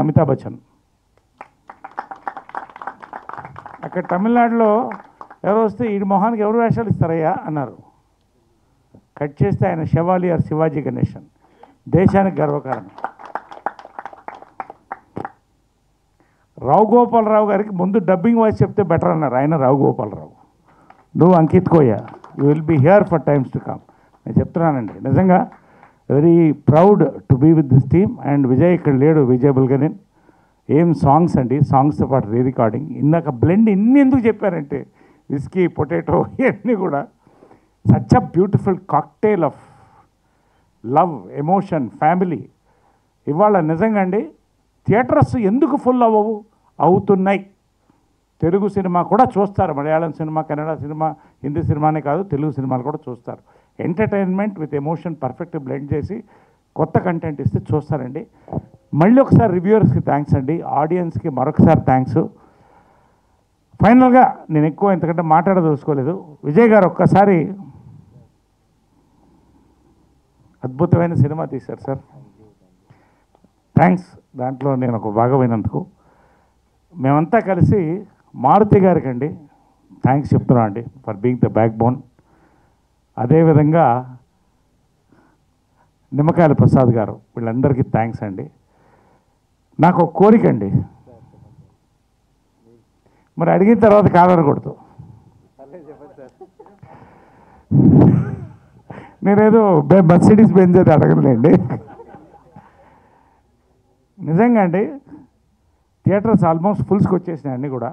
అమితాబ్ బచ్చన్. అక్కడ తమిళనాడులో ఎవరు వస్తే ఈ మొహానికి ఎవరు వేషాలు ఇస్తారయ్యా అన్నారు. కట్ చేస్తే ఆయన శవాలి ఆర్ శివాజీ గణేశన్, దేశానికి గర్వకారణం. రావు గోపాలరావు గారికి ముందు డబ్బింగ్ వాయిస్ చెప్తే బెటర్ అన్నారు. ఆయన రావు గోపాలరావు, నువ్వు Ankit Koya, you will be here for times to come. నేను చెప్తున్నానండి, నిజంగా very proud to be with this team. And Vijay ఇక్కడ లేడు, విజయ్ బుల్గనిన్. ఏం సాంగ్స్ అండి, సాంగ్స్తో పాటు రీ రికార్డింగ్. ఇందాక బ్లెండ్ ఇన్ని ఎందుకు చెప్పారంటే విస్కీ, పొటాటో ఇవన్నీ కూడా such a beautiful cocktail of love, emotion, family. ఇవాళ నిజంగా అండి థియేటర్స్ ఎందుకు ఫుల్ అవ్వవు? అవుతున్నాయి. తెలుగు సినిమా కూడా చూస్తారు, మలయాళం సినిమా, కన్నడ సినిమా, హిందీ సినిమానే కాదు తెలుగు సినిమాలు కూడా చూస్తారు. Entertainment with emotion perfect blend చేసి కొత్త కంటెంట్ ఇస్తే చూస్తారండి. మళ్ళీ ఒకసారి రివ్యూవర్స్కి థ్యాంక్స్ అండి, ఆడియన్స్కి మరొకసారి థ్యాంక్స్. ఫైనల్గా నేను ఎక్కువ ఇంతకంటే మాట్లాడదలుచుకోలేదు. విజయ్ గారు ఒక్కసారి అద్భుతమైన సినిమా తీశారు సార్, థ్యాంక్స్. దాంట్లో నేను ఒక భాగమైనందుకు మేమంతా కలిసి మారుతి గారికి అండి థ్యాంక్స్ చెప్తున్నాం అండి for being the back bone. అదేవిధంగా నిమ్మకాయల ప్రసాద్ గారు, వీళ్ళందరికీ థ్యాంక్స్ అండి. నాకు ఒక కోరిక అండి, మరి అడిగిన తర్వాత కాదనకూడదు. నేనేదో మర్సిడీస్ బెంజ్ అది అడగలేండి. నిజంగా అండి థియేటర్స్ ఆల్మోస్ట్ ఫుల్స్కి వచ్చేసినాయి అన్నీ కూడా.